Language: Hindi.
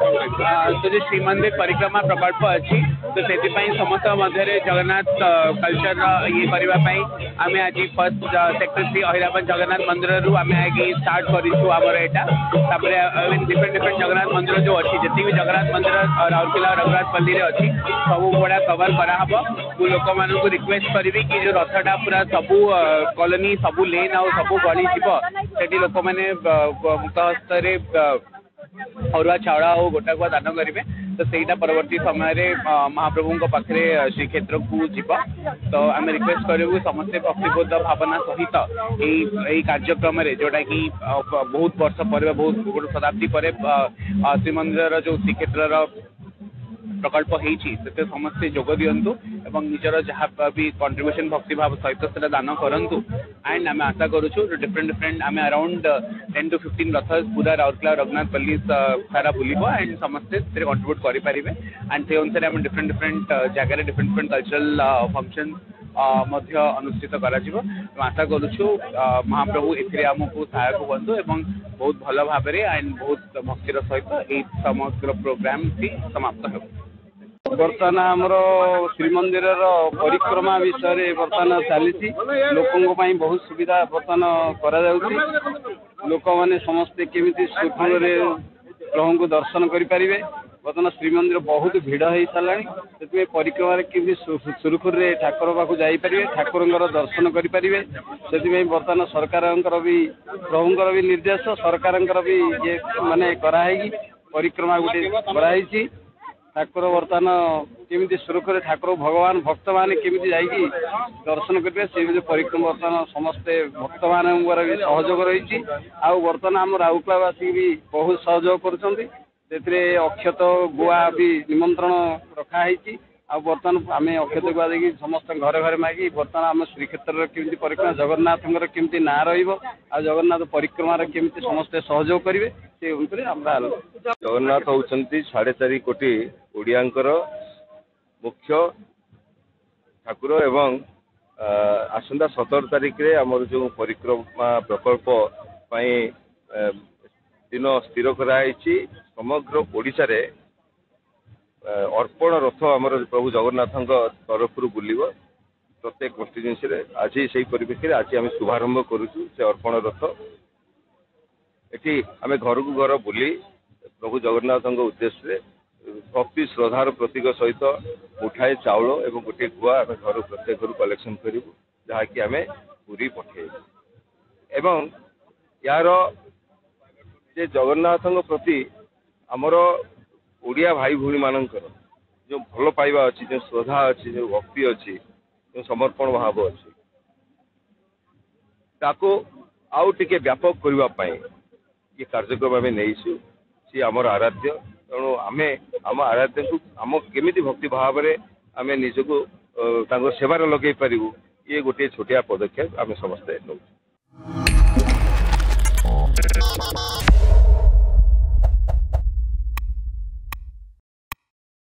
तो जो श्रीमंदिर परिक्रमा प्रकल्प अच्छी तो से समस्त मध्य जगन्नाथ कल्चर ये करने आम आज फर्स्ट सेक्टर 3 अहिराबाद जगन्नाथ मंदिर रू आम स्टार्ट करमर यहाँ डिफरेंट डिफरेंट जगन्नाथ मंदिर जो अच्छी जी भी जगन्नाथ मंदिर राउरकेला रघुनाथपल्ली में अच्छी सब गुड़ा कवर कराब मु लोक मान रिक्वेस्ट करी कि जो रथटा पूरा सबू कॉलोनी सबू लेन आ सबू गली जी लोक मैंने मुक्त हस्त अरुआ चाउल और गोटाकुआ दान करेंगे तो सहीटा परवर्ती समय महाप्रभु पाखे श्रीक्षेत्र को जीव तो आम रिक्वेस्ट करूँ समस्ते भक्तिबोध भावना सहित यही कार्यक्रम जोटा कि बहुत वर्ष पर बहुत शताब्दी पर श्रीमंदिर जो श्रीक्षेत्र प्रकल्प होते समस्ते जोग दिंतु एवं निजर जहाँ भी कंट्रीब्यूशन भक्ति भाव सहित से दान करूँ एंड आम आशा करूँ डिफरेंट डिफरेंट आम अराउंड 10 to 15 रथ पूरा राउरकेला रघुनाथपल्ली सारा बुलब एंड समस्ते कंट्रीब्यूट करेंगे एंड से अनुसार आम डिफरेंट डिफरेंट जगह डिफरेंट डिफरेंट कल्चरल फंक्शन अनुष्ठित कर आशा करुँ महाप्रभु एमको सहायक बंधु एवं बहुत भल भाव एंड बहुत भक्तिर सहित ये समग्र प्रोग्राम समाप्त हो। बर्तमान आमर श्रीमंदिर परिक्रमा विषय बर्तमान चली लोकों बहुत सुविधा बर्तमान कर लोक मैंने समस्ते केमी सुखर प्रभु को दर्शन करेंगे। बर्तमान श्रीमंदिर बहुत भिड़ हो सारा से परिक्रमा केमी सुरखुर ठाकुर पाक जापरेंगे ठाकुर दर्शन करेंगे से बर्तमान सरकार भी प्रभुंर भी निर्देश सरकार भी ये माने कराई परिक्रमा गोटे कराई ठाकुर बर्तमान केमी सुरखुर ठाकुर भगवान भक्त मैंने केमी जा दर्शन करेंगे से परिक्रमा बर्तमान समस्ते भक्त मान भी सहयोग रही बर्तमान आम राउरकेलावासी भी बहुत सहयोग कर अक्षत गुआ भी निमंत्रण रखाही बर्तमान आम अक्षत गुआ देखिए समस्त घरे घरे मागी बर्तमान आम श्रीक्षेत्र केमी परिक्रमा जगन्नाथ केमी ना रगन्नाथ परिक्रमा केमी समस्ते सहयोग करेंगे से अनुसार जगन्नाथ होती 4.5 कोटी ओडियांकर मुख्य ठाकुर एवं आसंता 17 तारिख रे आमर जो परिक्रमा प्रकल्प दिन स्थिर कराई समग्र ओडिशा रे अर्पण रथ आमर प्रभु जगन्नाथ तरफ बुलिब प्रत्येक कन्स्टिट्यूएंसी रे आज से परिप्रेक्षी में आज आम शुभारंभ करुचु से अर्पण रथ एटी आम घर को घर बुली प्रभु जगन्नाथ उद्देश्य भक्ति श्रद्धार प्रतीक सहित मुठाए चाउल एवं गोटे गुआ आम घर प्रत्येक घर कलेक्शन करूँ जहाँकि आम पूरी पठेबू एवं यार जे जगन्नाथ प्रति आमर ओडिया भाई भूणी मानकर जो भल पाइबा अच्छी जो श्रद्धा अच्छी जो भक्ति अच्छी जो समर्पण भाव अच्छी ताको आउ टिके व्यापक करने ये कार्यक्रम आम नहीं सी आमर आराध्य तेणु आम आराध्य को आम केमी भक्ति भाव में आम निजको सेवार लगे पारू ये गोटे छोटिया पदक्षेप आम समस्ते नौ।